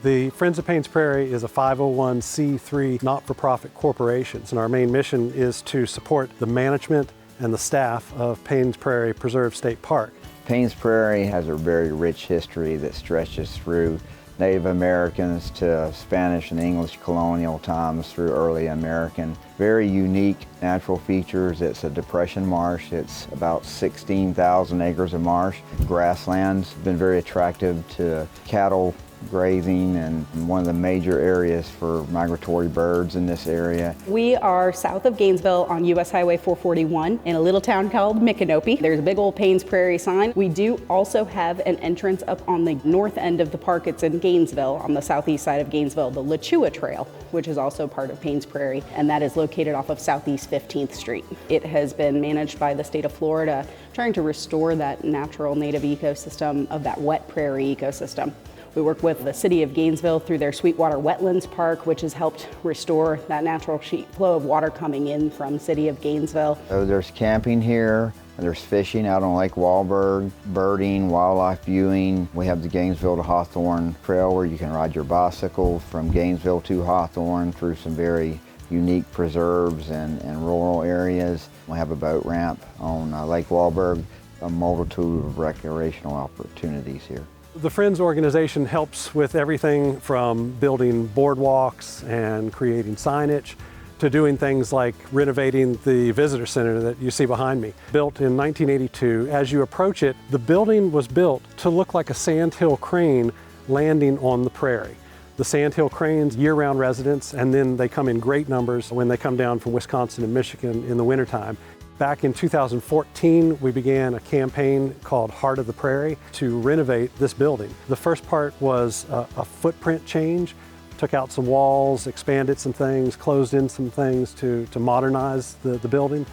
The Friends of Paynes Prairie is a 501c3 not-for-profit corporation, and our main mission is to support the management and the staff of Paynes Prairie Preserve State Park. Paynes Prairie has a very rich history that stretches through Native Americans to Spanish and English colonial times through early American. Very unique natural features. It's a depression marsh. It's about 16,000 acres of marsh. Grasslands been very attractive to cattle grazing and one of the major areas for migratory birds in this area. We are south of Gainesville on US Highway 441 in a little town called Micanopy. There's a big old Paynes Prairie sign. We do also have an entrance up on the north end of the park. It's in Gainesville, on the southeast side of Gainesville, the Lachua Trail, which is also part of Paynes Prairie, and that is located off of Southeast 15th Street. It has been managed by the state of Florida, trying to restore that natural native ecosystem of that wet prairie ecosystem. We work with the city of Gainesville through their Sweetwater Wetlands Park, which has helped restore that natural flow of water coming in from city of Gainesville. So there's camping here, there's fishing out on Lake Wahlberg, birding, wildlife viewing. We have the Gainesville to Hawthorne Trail where you can ride your bicycle from Gainesville to Hawthorne through some very unique preserves and rural areas. We have a boat ramp on Lake Wahlberg, a multitude of recreational opportunities here. The Friends organization helps with everything from building boardwalks and creating signage to doing things like renovating the visitor center that you see behind me. Built in 1982, as you approach it, the building was built to look like a sandhill crane landing on the prairie. The sandhill cranes, year-round residents, and then they come in great numbers when they come down from Wisconsin and Michigan in the wintertime. Back in 2014, we began a campaign called Heart of the Prairie to renovate this building. The first part was a footprint change, took out some walls, expanded some things, closed in some things to modernize the building.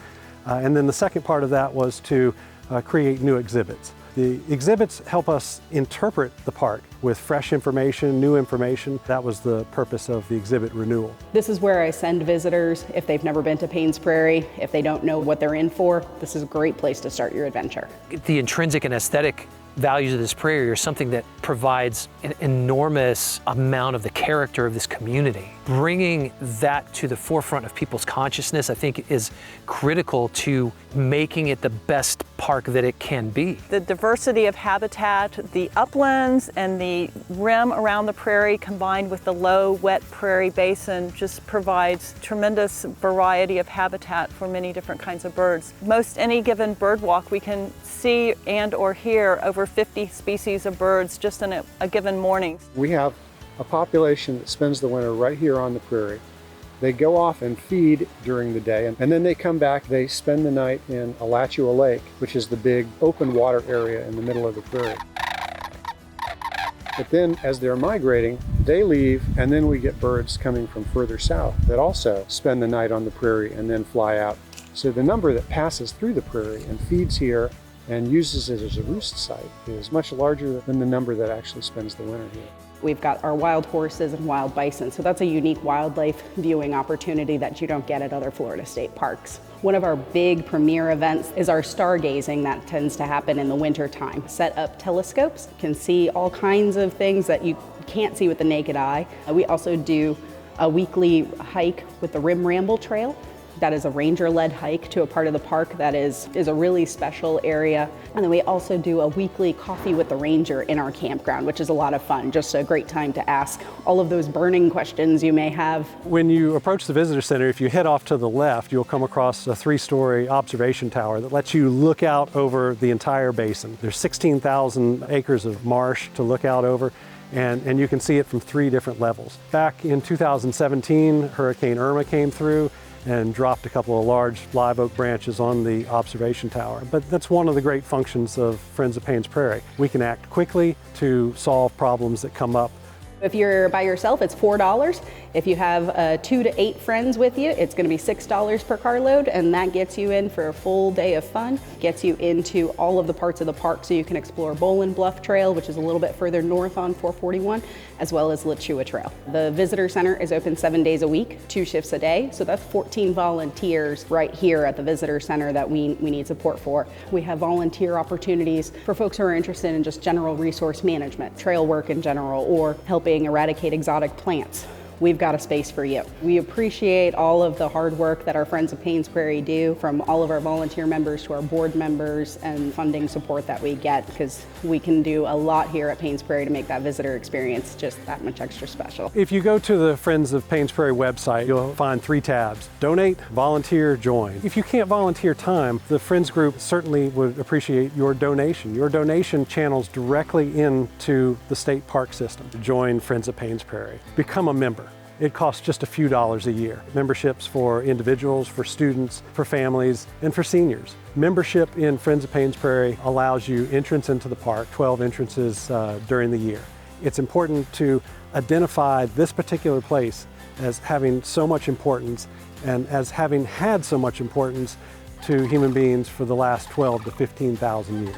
And then the second part of that was to create new exhibits. The exhibits help us interpret the park with fresh information, new information. That was the purpose of the exhibit renewal. This is where I send visitors if they've never been to Paynes Prairie, if they don't know what they're in for. This is a great place to start your adventure. The intrinsic and aesthetic values of this prairie are something that provides an enormous amount of the character of this community. Bringing that to the forefront of people's consciousness, I think, is critical to making it the best park that it can be. The diversity of habitat, the uplands and the rim around the prairie combined with the low, wet prairie basin just provides tremendous variety of habitat for many different kinds of birds. Most any given bird walk, we can see and or hear over 50 species of birds just in a given morning. We have a population that spends the winter right here on the prairie. They go off and feed during the day, and then they come back. They spend the night in Alachua Lake, which is the big open water area in the middle of the prairie. But then as they're migrating, they leave, and then we get birds coming from further south that also spend the night on the prairie and then fly out. So the number that passes through the prairie and feeds here and uses it as a roost site is much larger than the number that actually spends the winter here. We've got our wild horses and wild bison, so that's a unique wildlife viewing opportunity that you don't get at other Florida state parks. One of our big premier events is our stargazing that tends to happen in the winter time. Set up telescopes, can see all kinds of things that you can't see with the naked eye. We also do a weekly hike with the Rim Ramble Trail. That is a ranger-led hike to a part of the park that is a really special area. And then we also do a weekly coffee with the ranger in our campground, which is a lot of fun. Just a great time to ask all of those burning questions you may have. When you approach the visitor center, if you head off to the left, you'll come across a 3-story observation tower that lets you look out over the entire basin. There's 16,000 acres of marsh to look out over. And you can see it from 3 different levels. Back in 2017, Hurricane Irma came through and dropped a couple of large live oak branches on the observation tower. But that's one of the great functions of Friends of Paynes Prairie. We can act quickly to solve problems that come up. If you're by yourself, it's $4. If you have 2 to 8 friends with you, it's going to be $6 per carload, and that gets you in for a full day of fun. Gets you into all of the parts of the park, so you can explore Bowlin Bluff Trail, which is a little bit further north on 441, as well as Lachua Trail. The visitor center is open 7 days a week, 2 shifts a day, so that's 14 volunteers right here at the visitor center that we need support for. We have volunteer opportunities for folks who are interested in just general resource management, trail work in general, or helping helping eradicate exotic plants, we've got a space for you. We appreciate all of the hard work that our friends of Paynes Prairie do, from all of our volunteer members to our board members, and funding support that we get, because we can do a lot here at Paynes Prairie to make that visitor experience just that much extra special. If you go to the Friends of Paynes Prairie website, you'll find 3 tabs: donate, volunteer, join. If you can't volunteer time, the Friends group certainly would appreciate your donation. Your donation channels directly into the state park system. Join Friends of Paynes Prairie. Become a member. It costs just a few dollars a year. Memberships for individuals, for students, for families, and for seniors. Membership in Friends of Paynes Prairie allows you entrance into the park, 12 entrances during the year. It's important to identify this particular place as having so much importance, and as having had so much importance to human beings for the last 12 to 15,000 years.